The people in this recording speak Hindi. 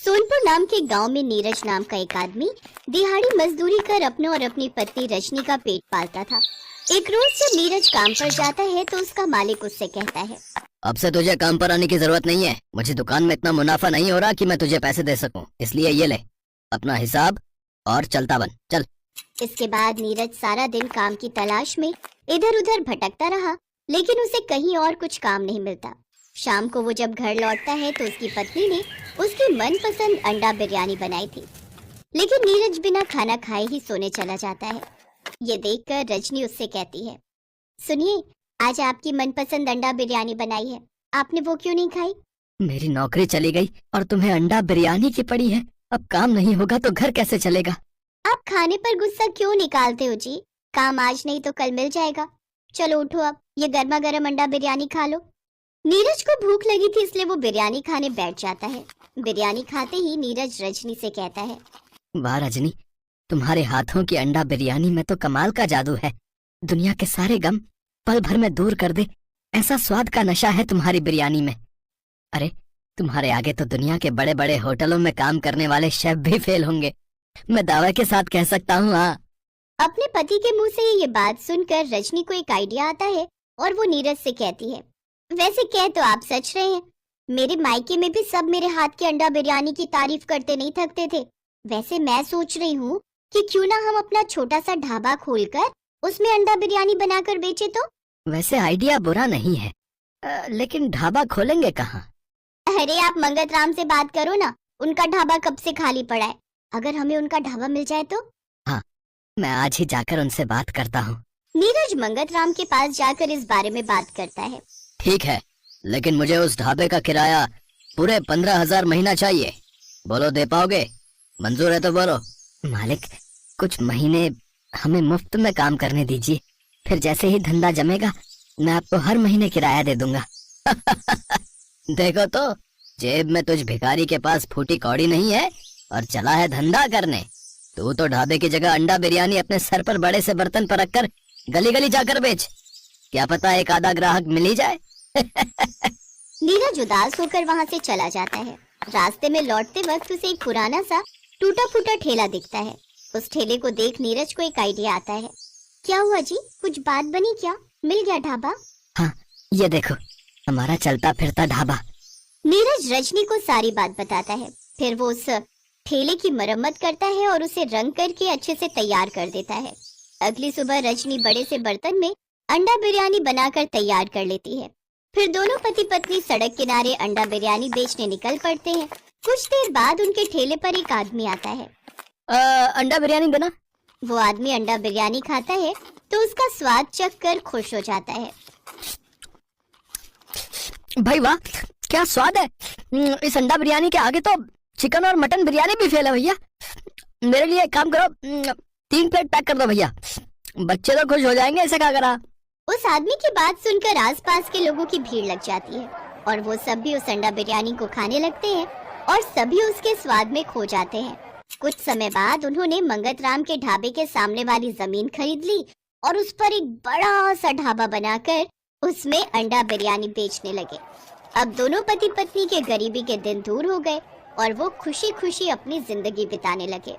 सोनपुर नाम के गांव में नीरज नाम का एक आदमी दिहाड़ी मजदूरी कर अपने और अपनी पत्नी रजनी का पेट पालता था। एक रोज जब नीरज काम पर जाता है तो उसका मालिक उससे कहता है, अब से तुझे काम पर आने की जरूरत नहीं है। मुझे दुकान में इतना मुनाफा नहीं हो रहा कि मैं तुझे पैसे दे सकूं, इसलिए ये ले अपना हिसाब और चलता बन, चल। इसके बाद नीरज सारा दिन काम की तलाश में इधर उधर भटकता रहा, लेकिन उसे कहीं और कुछ काम नहीं मिलता। शाम को वो जब घर लौटता है तो उसकी पत्नी ने उसकी मनपसंद अंडा बिरयानी बनाई थी, लेकिन नीरज बिना खाना खाए ही सोने चला जाता है। ये देखकर रजनी उससे कहती है, सुनिए, आज आपकी मनपसंद अंडा बिरयानी बनाई है, आपने वो क्यों नहीं खाई? मेरी नौकरी चली गई और तुम्हें अंडा बिरयानी की पड़ी है। अब काम नहीं होगा तो घर कैसे चलेगा? आप खाने पर गुस्सा क्यों निकालते हो जी? काम आज नहीं तो कल मिल जाएगा। चलो उठो, अब ये गर्मा गर्म अंडा बिरयानी खा लो। नीरज को भूख लगी थी, इसलिए वो बिरयानी खाने बैठ जाता है। बिरयानी खाते ही नीरज रजनी से कहता है, वाह रजनी, तुम्हारे हाथों की अंडा बिरयानी में तो कमाल का जादू है। दुनिया के सारे गम पल भर में दूर कर दे, ऐसा स्वाद का नशा है तुम्हारी बिरयानी में। अरे तुम्हारे आगे तो दुनिया के बड़े बड़े होटलों में काम करने वाले शेफ भी फेल होंगे, मैं दावे के साथ कह सकता हूँ। हाँ। अपने पति के मुंह से ये बात सुनकर रजनी को एक आइडिया आता है और वो नीरज से कहती है, वैसे कह तो आप सच रहे हैं, मेरे मायके में भी सब मेरे हाथ की अंडा बिरयानी की तारीफ करते नहीं थकते थे। वैसे मैं सोच रही हूँ कि क्यों ना हम अपना छोटा सा ढाबा खोलकर उसमें अंडा बिरयानी बनाकर बेचे तो। वैसे आइडिया बुरा नहीं है, लेकिन ढाबा खोलेंगे कहाँ? अरे आप मंगत राम से बात करो ना, उनका ढाबा कब से खाली पड़ा है। अगर हमें उनका ढाबा मिल जाए तो। हाँ, मैं आज ही जाकर उनसे बात करता हूँ। नीरज मंगत राम के पास जाकर इस बारे में बात करता है। ठीक है, लेकिन मुझे उस ढाबे का किराया पूरे 15,000 महीना चाहिए। बोलो दे पाओगे? मंजूर है तो बोलो। मालिक, कुछ महीने हमें मुफ्त में काम करने दीजिए, फिर जैसे ही धंधा जमेगा मैं आपको हर महीने किराया दे दूंगा। देखो तो, जेब में तुझ भिखारी के पास फूटी कौड़ी नहीं है और चला है धंधा करने। तू तो ढाबे की जगह अंडा बिरयानी अपने सर पर बड़े से बर्तन पर रखकर गली गली जाकर बेच, क्या पता एक आधा ग्राहक मिल ही जाए। नीरज उदास होकर वहाँ से चला जाता है। रास्ते में लौटते वक्त उसे एक पुराना सा टूटा फूटा ठेला दिखता है। उस ठेले को देख नीरज को एक आइडिया आता है। क्या हुआ जी, कुछ बात बनी क्या? मिल गया ढाबा? हाँ, ये देखो हमारा चलता फिरता ढाबा। नीरज रजनी को सारी बात बताता है। फिर वो उस ठेले की मरम्मत करता है और उसे रंग करके अच्छे से तैयार कर देता है। अगली सुबह रजनी बड़े से बर्तन में अंडा बिरयानी बनाकर तैयार कर लेती है। फिर दोनों पति पत्नी सड़क किनारे अंडा बिरयानी बेचने निकल पड़ते हैं। कुछ देर बाद उनके ठेले पर एक आदमी आता है। अंडा बिरयानी देना। वो आदमी अंडा बिरयानी खाता है तो उसका स्वाद चख कर खुश हो जाता है। भाई वाह, क्या स्वाद है। इस अंडा बिरयानी के आगे तो चिकन और मटन बिरयानी भी फेल है भैया। मेरे लिए एक काम करो, 3 प्लेट पैक कर दो भैया, बच्चे तो खुश हो जाएंगे ऐसे खा कर। उस आदमी की बात सुनकर आसपास के लोगों की भीड़ लग जाती है और वो सब भी उस अंडा बिरयानी को खाने लगते हैं और सभी उसके स्वाद में खो जाते हैं। कुछ समय बाद उन्होंने मंगत राम के ढाबे के सामने वाली जमीन खरीद ली और उस पर एक बड़ा सा ढाबा बनाकर उसमें अंडा बिरयानी बेचने लगे। अब दोनों पति पत्नी के गरीबी के दिन दूर हो गए और वो खुशी खुशी अपनी जिंदगी बिताने लगे।